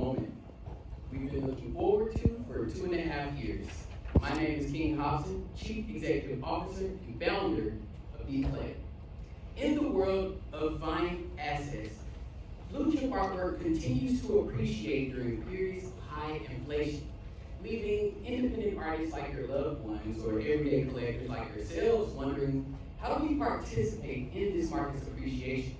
moment we've been looking forward to for 2.5 years. My name is King Hobson, Chief Executive Officer and founder of Diiclae. In the world of fine assets, blue chip artwork continues to appreciate during periods of high inflation, leaving independent artists like your loved ones or everyday collectors like yourselves wondering, how do we participate in this market's appreciation?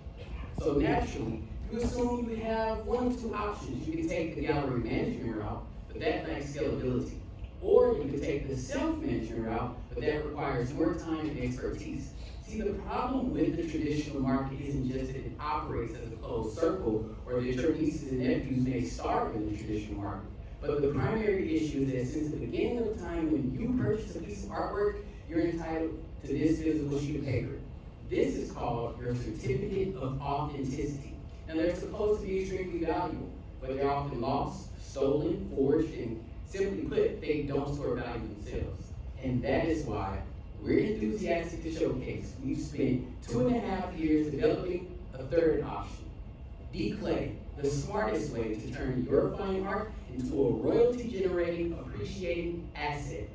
So naturally, you assume you have one of two options. You can take the gallery management route, but that lacks scalability. Or you can take the self-management route, but that requires more time and expertise. See, the problem with the traditional market isn't just that it operates as a closed circle, or that your nieces and nephews may starve in the traditional market. But the primary issue is that since the beginning of time when you purchase a piece of artwork, you're entitled to this physical sheet of paper. This is called your certificate of authenticity. Now they're supposed to be extremely valuable, but they're often lost, stolen, forged, and simply put, they don't store value themselves. And that is why we're enthusiastic to showcase we've spent 2.5 years developing a third option. Diiclae, the smartest way to turn your fine art into a royalty-generating, appreciating asset.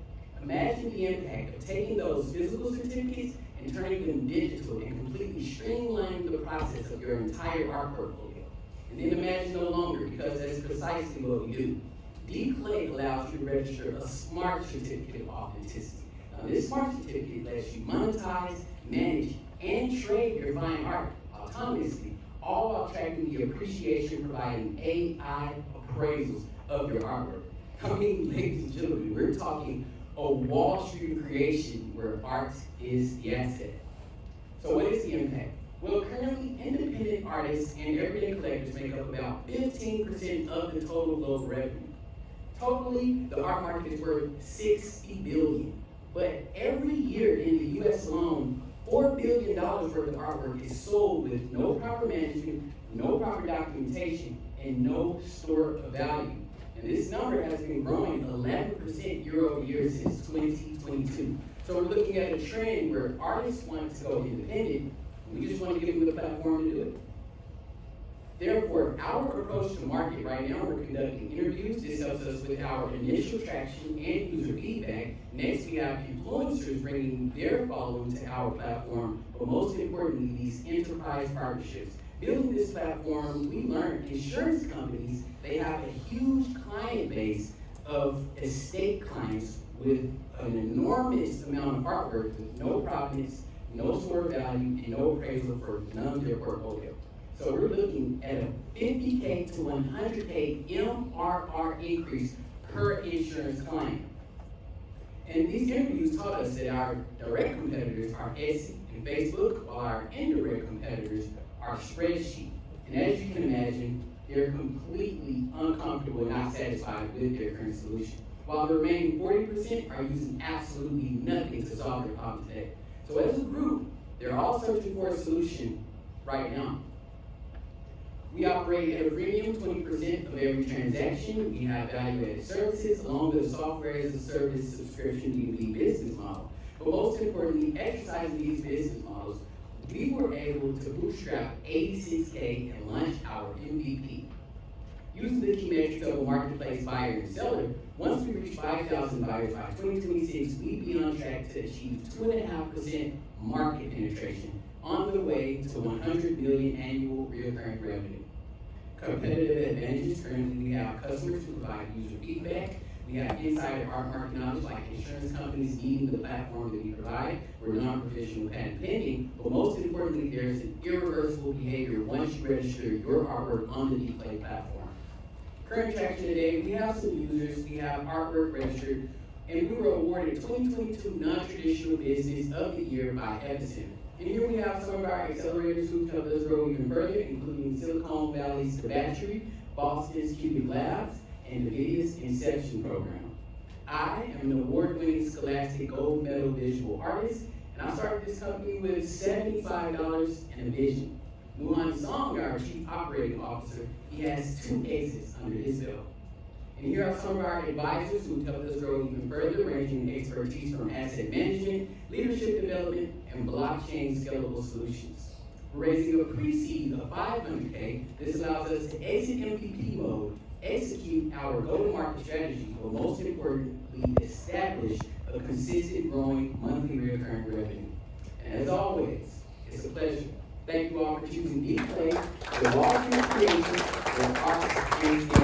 Imagine the impact of taking those physical certificates and turning them digital and completely streamlining the process of your entire art portfolio. And then imagine no longer, because that's precisely what we do. Diiclae allows you to register a smart certificate of authenticity. Now, this smart certificate lets you monetize, manage, and trade your fine art autonomously, all while tracking the appreciation, providing AI appraisals of your artwork. I mean, ladies and gentlemen, we're talking a Wall Street creation where art is the asset. So what is the impact? Well, currently, independent artists and everyday collectors make up about 15% of the total global revenue. Totally, the art market is worth $60 billion. But every year in the US alone, $4 billion worth of artwork is sold with no proper management, no proper documentation, and no store of value. And this number has been growing 11% year over year since 2022. So we're looking at a trend where artists want to go independent, and we just want to give them the platform to do it. Therefore, our approach to market right now, we're conducting interviews. This helps us with our initial traction and user feedback. Next, we have influencers bringing their following to our platform, but most importantly, these enterprise partnerships. Building this platform, we learned insurance companies, they have a huge client base of estate clients with an enormous amount of artwork with no profits, no store value, and no appraisal for none of their portfolio. So we're looking at a 50K to 100K MRR increase per insurance client. And these interviews taught us that our direct competitors are Etsy and Facebook, while our indirect competitors are Spreadsheet. And as you can imagine, they're completely uncomfortable and not satisfied with their current solution, while the remaining 40% are using absolutely nothing to solve their problem today. So as a group, they're all searching for a solution right now. We operate at a premium, 20% of every transaction. We have value-added services along with a software as a service subscription B2B business model. But most importantly, exercising these business models, we were able to bootstrap 86K and launch our MVP. Using the key metrics of a marketplace buyer and seller, once we reach 5,000 buyers by 2026, we'd be on track to achieve 2.5% market penetration, on the way to 100 million annual recurring revenue. Competitive advantages: currently we have customers who provide user feedback. We have insider art market knowledge like insurance companies needing the platform that we provide. We're non-professional patent pending, but most importantly, there's an irreversible behavior once you register your artwork on the Diiclae platform. Current traction today, we have some users, we have artwork registered, and we were awarded 2022 Non-Traditional Business of the Year by Epicenter. And here we have some of our accelerators who helped us grow even further, including Silicon Valley's The Battery, Boston's Qubic Labs, and NVIDIA's Inception program. I am an award-winning Scholastic Gold Medal visual artist, and I started this company with $75 and a vision. Muhan Song, our Chief Operating Officer, he has 2 cases under his belt. And here are some of our advisors who helped us grow even further, ranging in expertise from asset management, leadership development, and blockchain scalable solutions. We're raising a pre-seed of $500K. This allows us to exit MVP mode, execute our go-to-market strategy, but most importantly, establish a consistent growing monthly recurring revenue. And as always, it's a pleasure. Thank you all for choosing Diiclae, the Wall Street creation of arts and